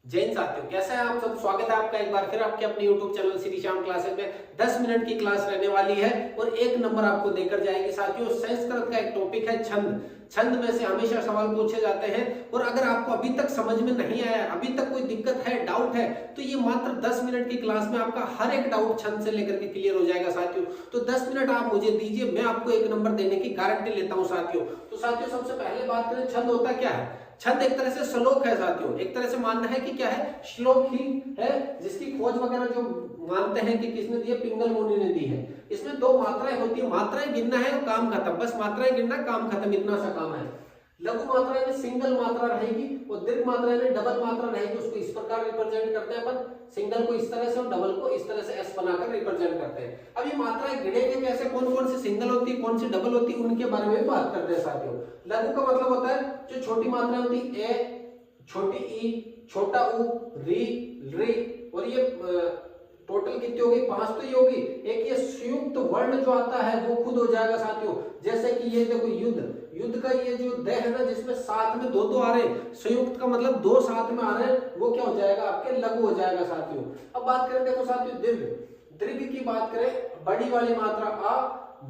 जैन साथियों, कैसे हैं आप सब। स्वागत है आपका एक बार फिर आपके अपने YouTube channel Shri Shyam classes में। 10 मिनट की क्लास रहने वाली है और एक नंबर आपको देकर जाएगी साथियों। संस्कृत का एक टॉपिक है छंद। छंद में से हमेशा सवाल पूछे जाते हैं और अगर आपको अभी तक समझ में नहीं आया, अभी तक कोई दिक्कत है, डाउट है, तो ये मात्र 10 मिनट की क्लास में आपका हर एक डाउट छंद से लेकर के क्लियर हो जाएगा साथियों। तो 10 मिनट आप मुझे दीजिए, मैं आपको एक नंबर देने की गारंटी लेता हूं साथियों। तो साथियों सबसे पहले बात करें, छंद होता क्या है। छंद एक तरह से श्लोक है साथियों। एक तरह से मानना है कि क्या है, श्लोक ही है, जिसकी खोज वगैरह जो मानते हैं कि किसने दी है, पिंगल मुनि ने दी है। इसमें दो मात्राएं होती है, मात्राएं गिनना है और काम खत्म, बस मात्राएं गिनना, काम खत्म, इतना सा काम है। लघु मात्रा यानी सिंगल मात्रा रहेगी और दीर्घ मात्रा यानी डबल मात्रा रहेगी। उसको इस प्रकार रिप्रेजेंट करते हैं अपन, सिंगल को इस तरह से और डबल को इस तरह से एस बनाकर रिप्रेजेंट करते हैं। अब ये मात्राएं गिनेंगे कैसे, कौन कौन सी सिंगल होती है, कौन सी डबल होती है, उनके बारे में बात करते हैं साथियों। लघु का मतलब होता है जो छोटी मात्राएं होती है, ए, छोटी ई, छोटा उ, री, री, और ये टोटल कितनी होगी, 5 तो ये होगी। एक ये संयुक्त वर्ण जो आता है वो खुद हो जाएगा साथियों। जैसे कि ये देखो युद्ध, युद्ध का ये जो द है ना, जिसमें साथ में दो आ रहे हैं, संयुक्त का मतलब दो साथ में आ रहे हैं, वो क्या हो जाएगा, आपके लघु हो जाएगा साथियों। अब बात करें देखो साथियों दीर्घ। दीर्घ की बात करें, बड़ी वाली मात्रा आ,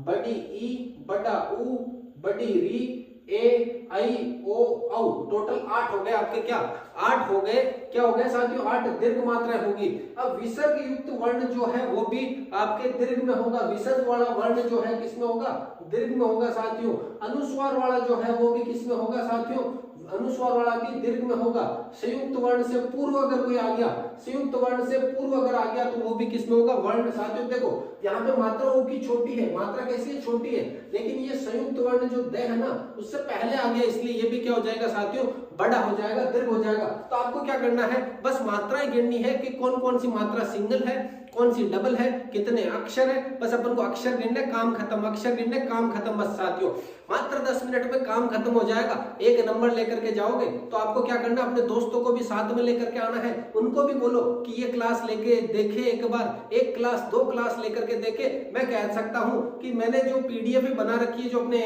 बड़ी ई, बड़ा उ, बड़ी री, ए, आई, ओ, औ, टोटल 8 हो गए आपके, क्या 8 हो गए, क्या हो गए साथियों, 8 दीर्घ मात्राएं होगी। अब विसर्ग युक्त वर्ण जो है वो भी आपके दीर्घ में होगा। विसर्ग वाला वर्ण जो है किसमें होगा, दीर्घ में होगा साथियों। अनुस्वार वाला जो है वो भी किसमें होगा साथियों, अनुस्वार वाला भी दीर्घ में होगा। संयुक्त वर्ण से पूर्व अगर कोई आ गया, संयुक्त वर्ण से पूर्व अगर आ गया तो वो भी किसमें होगा, वर्ण। साथियों देखो यहाँ पे मात्रा ओ की छोटी है, मात्रा कैसी है, छोटी है, लेकिन ये संयुक्त वर्ण जो द है ना उससे पहले आ गया, इसलिए ये भी क्या हो जाएगा साथियों, बड़ा हो जाएगा, दीर्घ हो जाएगा। तो आपको क्या करना है, बस मात्राएं गिननी है कि कौन कौन सी मात्रा सिंगल है, कौन सी डबल है, कितने अक्षर है, बस अपन को अक्षर गिनने, काम खत्म, अक्षर गिनने, काम खत्म, बस साथियों। मात्र 10 मिनट में काम खत्म हो जाएगा। एक नंबर लेकर के जाओगे तो आपको क्या करना, अपने दोस्तों को भी साथ में लेकर के आना है, उनको भी बोलो कि ये क्लास लेके देखे एक बार, एक क्लास, 2 क्लास लेकर के देखे। मैं कह सकता हूं कि मैंने जो पीडीएफ बना रखी है, जो अपने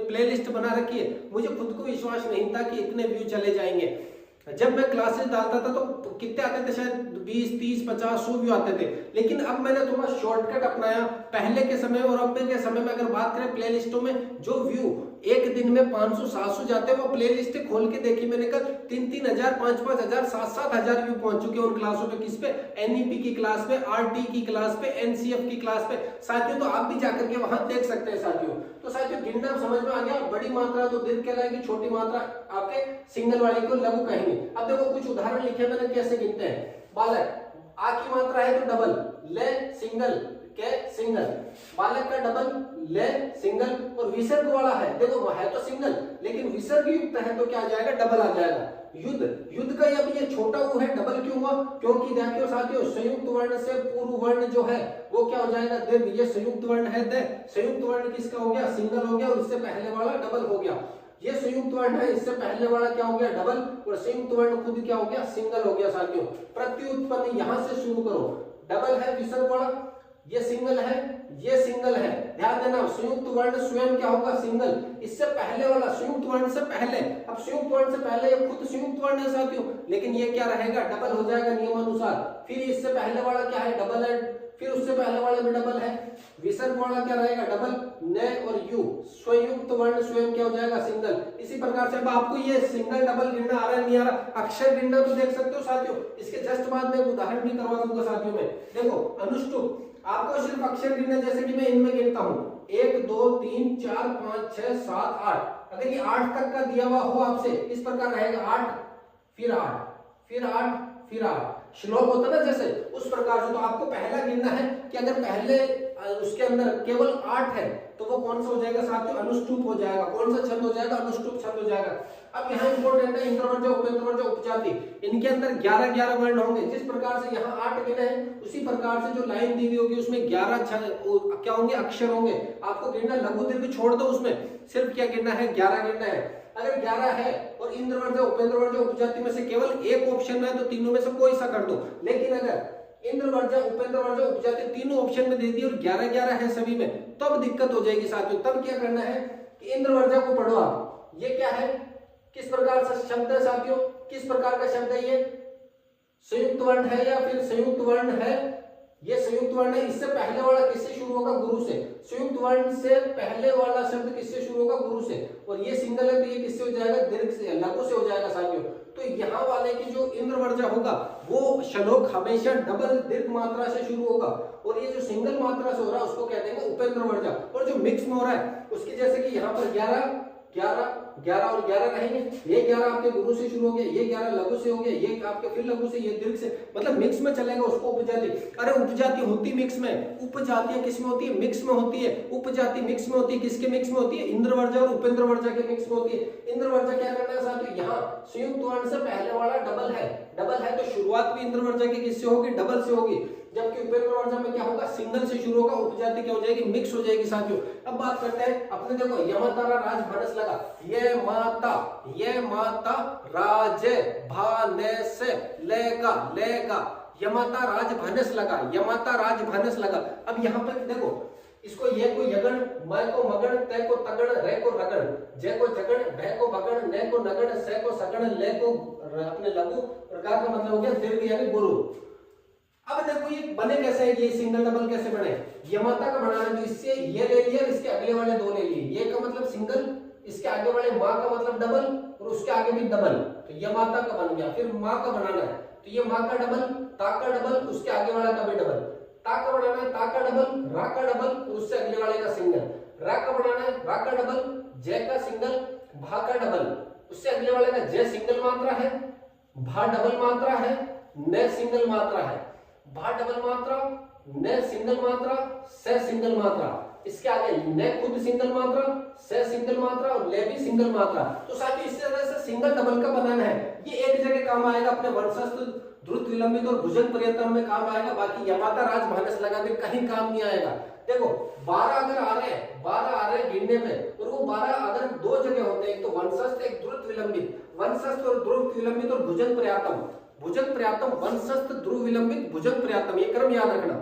प्लेलिस्ट बना रखी है, मुझे खुद को विश्वास नहीं था कि इतने व्यू चले जाएंगे। जब मैं क्लासेस डालता था तो कितने आते थे, शायद 20, 30, 50, 100 व्यू आते थे, लेकिन अब मैंने थोड़ा शॉर्टकट अपनाया। पहले के समय और अब के समय में अगर बात करें प्लेलिस्टों में, जो व्यू एक दिन में 500, 700 जाते हैं, वो प्लेलिस्ट खोल के देखी मैंने, कल 3-3 हजार, 5-5 हजार, 7-7 हजार व्यू पहुंच चुके हैं उन क्लासों पे। किस पे, एनईपी की क्लास पे, आरटी की क्लास पे, एनसीएफ की क्लास पे साथियों। तो आप भी जाकर के वहां देख सकते हैं साथियों। तो साथियों गिनना समझ में आ गया, बड़ी मात्रा तो दीर्घ कहलाएगी, छोटी मात्रा आपके सिंगल वाली को लघु कहेंगे। अब देखो कुछ उदाहरण लिखे मैंने, कैसे गिनते हैं। बालक, आ की मात्रा है तो डबल, ले सिंगल, के सिंगल, बालक का डबल, ले सिंगल, और विसर्ग वाला है, देखो वो है तो सिंगल लेकिन विसर्ग युक्त है तो क्या आ जाएगा, डबल आ जाएगा। युद्ध, युद्ध का ये छोटा वो है, डबल क्यों हुआ, क्योंकि देखियो साथियों संयुक्त वर्ण से पूर्व वर्ण जो है वो क्या हो जाएगा, दीर्घ। ये संयुक्त वर्ण है द, संयुक्त वर्ण किसका हो गया, सिंगल हो गया, और इससे पहले वाला डबल हो गया। ये संयुक्त वर्ण है, इससे पहले वाला क्या हो गया, डबल, और संयुक्त वर्ण खुद क्या हो गया, सिंगल हो गया साथियों। प्रत्युत्पन्न यहां से शुरू करो, डबल है विसर्ग वाला, ये सिंगल है, ये सिंगल है, ध्यान देना। संयुक्त वर्ण स्वयं क्या होगा, सिंगल। इससे पहले वाला संयुक्त वर्ण से पहले, अब संयुक्त वर्ण से पहले ये खुद संयुक्त वर्ण है साथियों, लेकिन ये क्या रहेगा, डबल हो जाएगा नियमानुसार। फिर इससे पहले वाला क्या है, डबल है, फिर उससे पहले वाले में डबल है, विसर्ग वाला क्या रहेगा, डबल, न और यू, संयुक्त वर्ण स्वयं क्या हो जाएगा, सिंगल। इसी प्रकार से अब आपको ये सिंगल डबल गिनना आ रहा है, नहीं आ रहा, अक्षर गिनना तो देख सकते हो साथियों। इसके जस्ट बाद में उदाहरण भी करवा दूंगा साथियों में। देखो अनुष्टुप, आपको सिर्फ अक्षर गिनना, जैसे कि मैं इनमें गिनता हूं, 1, 2, 3, 4, 5, 6, 7, 8। अगर ये 8 तक का दिया हुआ हो आपसे, इस प्रकार रहेगा, 8, फिर 8, फिर 8, फिर 8, श्लोक होता है ना जैसे, उस प्रकार से। तो आपको पहला गिनना है कि अगर पहले उसके अंदर केवल 8 है तो वो कौन सा हो जाएगा साथियों, अनुष्टुप हो जाएगा। कौन सा छंद हो जाएगा, अनुष्टुप छंद हो जाएगा। अब यहाँ इंपॉर्टेंट है इंद्रवर्ज, उपेंद्रवर्ज, उपजाति, इनके अंदर 11-11 वर्ण होंगे। जिस प्रकार से यहाँ 8 गिने हैं, उसी प्रकार से जो लाइन दी हुई होगी उसमें 11 क्या होंगे, अक्षर होंगे। आपको गिनना, लघु दीर्घ छोड़ दो, उसमें सिर्फ क्या गिनना है, 11 गिनना है। अगर 11 है और इंद्रवर्ज, उपेंद्रवर्ज, उपजाति में से केवल एक ऑप्शन है तो तीनों में से कोई सा कर दो। लेकिन अगर इंद्रवर्ज, उपेंद्रवर्ज, उपजाति तीनों ऑप्शन में दे दी और 11-11 है सभी में, तब दिक्कत हो जाएगी साथियों। तब क्या करना है कि इंद्रवर्ज को पढ़ो आप। ये क्या है, किस प्रकार से शब्द है साथियों, किस प्रकार का शब्द है ये, संयुक्त वर्ण है या फिर संयुक्त वर्ण है, ये संयुक्त वर्ण है। इससे पहले वाला किससे शुरू होगा? गुरु से। संयुक्त वर्ण से पहले वाला शब्द किससे शुरू होगा? गुरु से। और ये सिंगल है तो ये किससे हो जाएगा? दीर्घ से, लघु से हो जाएगा साथियों। तो यहाँ वाले की जो इंद्रवर्जा होगा वो श्लोक हमेशा डबल दीर्घ मात्रा से शुरू होगा, और ये जो सिंगल मात्रा से हो रहा है उसको कहते हैं उपेंद्रवर्जा। और जो मिक्स में हो रहा है उसकी, जैसे कि यहाँ पर 11 11 11 और 11 रहेंगे, ये 11 आपके गुरु से शुरू हो गया, ये 11 लघु से हो गया, ये आपके फिर लघु से, ये दीर्घ से, मतलब मिक्स में चलेगा, उसको उपजाति। अरे उपजाति होती मिक्स में, उपजातियां किस में होती है? मिक्स में होती है। उपजाति मिक्स में होती है, किसके मिक्स में होती है? इंद्रवर्जा और उपेंद्रवर्जा के मिक्स में होती है। इंद्रवर्जा क्या करना है साथियों? यहाँ संयुक्त वर्ण से पहले वाला डबल है, डबल है तो शुरुआत भी इंद्रवर्जा की किससे होगी? डबल से होगी। जबकि उपेंद्रवर्जा में क्या होगा? सिंगल से शुरू होगा, उपजाति क्या हो जाएगी? मिक्स हो जाएगी साथियों। अब बात करते हैं अपने, देखो यमतारा राज भानस लगा, ये माता राज भानस लेगा, यमता राज भानस लगा, यमता राज भानस लगा। अब यहाँ पर देखो, इसको ये को यगण, मैं को मगण, तय को तगण, रे को रगण, जय को जगण, भय को भगण, ने को नगण, से को सगण, ले को अपने लघु, प्रकार का मतलब हो गया दीर्घ यानी गुरु। अब देखो ये बने कैसे है, ये सिंगल डबल कैसे बने? यमता का बनाना, जो इससे ये ले लिया, इसके अगले वाले दो ले लिए, ये का मतलब सिंगल, इसके आगे वाले माँ का मतलब डबल, और उसके आगे भी डबल, तो यमता का बन गया। फिर माँ का बनाना है तो ये माँ का डबल, ता का डबल, उसके आगे वाला का भी डबल, ता का बनाना है, ता का डबल, रा का डबल, उससे अगले वाले का सिंगल, रा का बनाना है, रा का डबल, जय का सिंगल, भा का डबल, उससे अगले वाले का जय सिंगल मात्रा है, भा डबल मात्रा है, न सिंगल मात्रा है, भा डबल मात्रा, न सिंगल मात्रा, से सिंगल मात्रा, इसके आगे न खुद सिंगल मात्रा, से सिंगल मात्रा और ले भी सिंगल मात्रा। तो साथियों इस तरह से सिंगल डबल का बनाना है। ये एक जगह काम आएगा, अपने वंशस्थ, द्रुत विलंबित और भुजंग पर्यतम में काम आएगा, बाकी यमाता राज भानस लगा के कहीं काम नहीं आएगा। देखो 12 अगर आ रहे हैं, 12 आ रहे हैं गिनने में, और वो 12 अगर दो जगह होते हैं, एक तो वंशस्थ, एक द्रुत विलंबित, वंशस्थ और द्रुत विलंबित और भुजंग पर्यातम, भुजंग पर्यातम, वंशस्थ, ध्रुव विलंबित, भुजंग पर्यातम, ये क्रम याद रखना,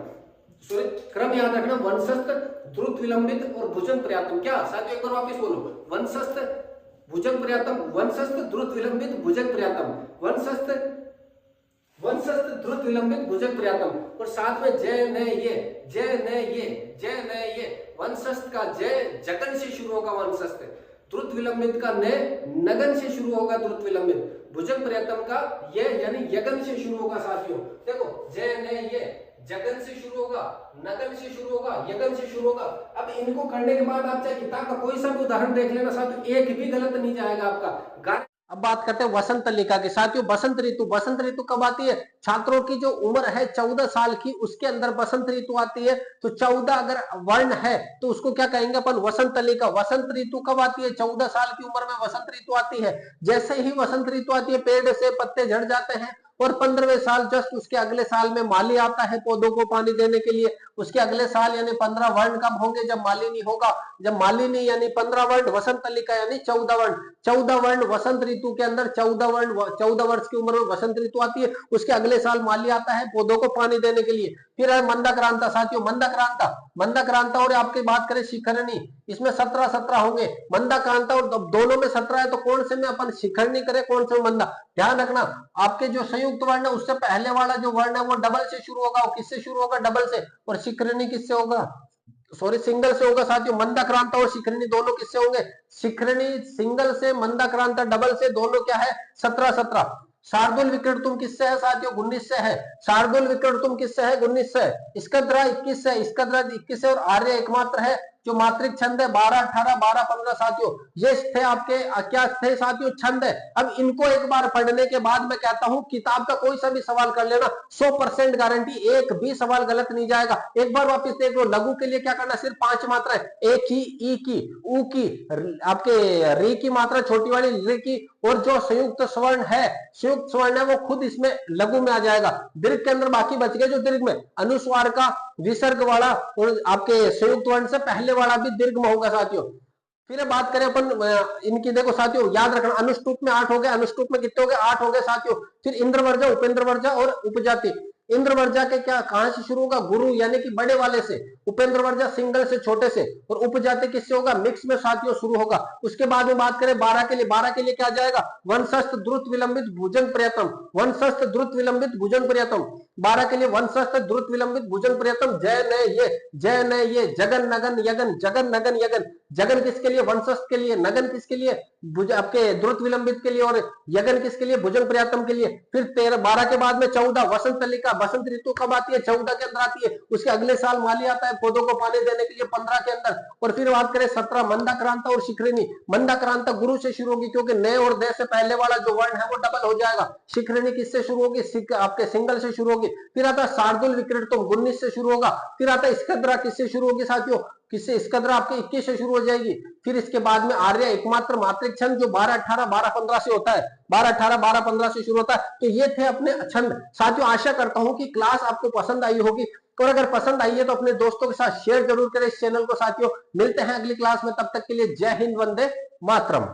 सॉरी क्रम याद रखना, वंशस्थ, द्रुत विलंबित और भुजंग पर्यातम। क्या साथियों एक बार वापस बोलो, वंशस्थ, भुजंग पर्यातम, वंशस्थ, द्रुत विलंबित, भुजंग पर्यातम, वंशस्थ, द्रुत विलंबित, भुजंग पर्यातम, और साथ में जय न ये, जय न ये, जय न ये, वंशस्थ का जय जगन से शुरू होगा, वंशस्थ, द्रुत विलंबित का ने नगन से शुरू होगा, द्रुत विलंबित, भुजंग पर्यातम का ये यानी यगन से शुरू होगा साथियों। देखो जय ने ये जगन से शुरू होगा, नगन से शुरू होगा, यगन से शुरू होगा। अब इनको करने के बाद आप चाहे किताब का कोई सा भी उदाहरण देख लेना साथियों, एक भी गलत नहीं जाएगा आपका। अब बात करते हैं वसंत लिखा की साथियों। बसंत ऋतु, बसंत ऋतु कब आती है? छात्रों की जो उम्र है 14 साल की, उसके अंदर बसंत ऋतु आती है। तो 14 अगर वर्ण है तो उसको क्या कहेंगे अपन? वसंत लिखा। वसंत ऋतु कब आती है? 14 साल की उम्र में वसंत ऋतु आती है। जैसे ही वसंत ऋतु आती है पेड़ से पत्ते झड़ जाते हैं, और 15वें साल जस्ट उसके अगले साल में माली आता है पौधों को पानी देने के लिए। उसके अगले साल यानी 15 वर्ण कब होंगे? जब माली नहीं होगा। जब माली नहीं यानी 15 वर्ण, वसंत लिखा यानी 14 वर्ण। 14 वर्ण वसंत ऋतु के अंदर, 14 वर्ण 14 वर्ष की उम्र में वसंत ऋतु आती है। उसके अगले साल माली आता है पौधों को पानी देने के लिए। फिर है मंदाक्रांता साथियों। मंदाक्रांता, मंदाक्रांता और आपकी बात करें शिखरणी, इसमें 17 होंगे। मंदाक्रांता और दोनों में 17 है, तो कौन से में अपन शिखरणी करें, कौन से में मंदा? ध्यान रखना आपके जो संयुक्त वर्ण है उससे पहले वाला जो वर्ण है वो डबल से शुरू होगा। किससे शुरू होगा? डबल से। और शिखरणी किससे होगा? सॉरी सिंगल से होगा साथियों। मंदाक्रांता और शिखरणी दोनों किससे होंगे? शिखरणी सिंगल से, मंदाक्रांता डबल से, दोनों क्या है? 17। शार्दुल विक्रतुम किससे है साथियों? 19 से है। शार्दुल विक्रतुम किससे है? 19 से। स्कंदरा 21 से, स्कंदरा 21 से, और आर्य एकमात्र है जो मात्रिक छंद है 12, 18, 12, 15 साथियों। ये थे आपके क्या थे साथियों? छंद है। अब इनको एक बार पढ़ने के बाद मैं कहता हूं किताब का कोई सा भी सवाल कर लेना, 100% गारंटी, एक भी सवाल गलत नहीं जाएगा। एक बार वापस देख लो, लघु के लिए क्या करना? सिर्फ 5 मात्रा है, एक ही, ई की, ऊ की, आपके री की मात्रा छोटी वाली, री की, और जो संयुक्त स्वर्ण है, संयुक्त स्वर्ण है वो खुद इसमें लघु में आ जाएगा। दीर्घ के अंदर बाकी बच गए जो दीर्घ में, अनुस्वार का, विसर्ग वाला, और आपके संयुक्त वर्ण से पहले वाला भी दीर्घ में होगा साथियों। फिर बात करें अपन इनकी, देखो साथियों याद रखना, अनुष्टुप में 8 हो गए, अनुष्टुप में कितने हो गए? 8 हो गए साथियों। फिर इंद्रवर्जा, उपेंद्रवर्जा और उपजाति। इंद्र वर्जा के क्या कहां से शुरू होगा, गुरु यानी कि बड़े वाले से, उपेंद्र वर्जा सिंगल से छोटे से, और उपजाति किससे होगा, मिक्स में साथियों शुरू होगा। उसके बाद में बात करें 12 के लिए, 12 के लिए क्या जाएगा, वंशस्थ द्रुत विलंबित भुजन प्रयत्न, वंशस्थ द्रुत विलंबित भुजन प्रयत्न, 12 के लिए वंशस्थ द्रुत विलंबित भुजन प्रयत्न, जय न ये, जगन नगन यगन, जगन नगन यगन, जगन किसके लिए, वंशस्थ के लिए, नगन किसके लिए, आपके द्रुत विलंबित के लिए, और यगन किसके लिए, भुजन प्रयत्न के लिए। फिर 13 12 के बाद में 14 वसंत तलिका, वसंत ऋतु कब आती है, 14 के अंदर आती है, उसके अगले साल माली आता है पौधों को पानी देने के लिए 15 के अंदर। और फिर बात करें 17 मंदाक्रांता और शिखरिणी, मंदाक्रांता गुरु से शुरू होगी क्योंकि नए और दे से पहले वाला जो वर्ण है वो डबल हो जाएगा। शिखरिणी किससे शुरू होगी, आपके सिंगल से शुरू होगी। फिर आता है शार्दुल विक्रीडितम 19 से शुरू होगा। फिर आता है स्कंदरा, किससे शुरू होगी साथियों, किससे, स्कंदरा आपके 21 से शुरू हो जाएगी। फिर इसके बाद में आर्य एकमात्र मात्रिक छंद जो 12 18 12 15 से होता है, 12 18 12 15 से शुरू होता है। तो ये थे अपने छंद साथियों। आशा करता हूं कि क्लास आपको पसंद आई होगी, और अगर पसंद आई है तो अपने दोस्तों के साथ शेयर जरूर करें इस चैनल को साथियों। मिलते हैं अगली क्लास में, तब तक के लिए जय हिंद, वंदे मातरम।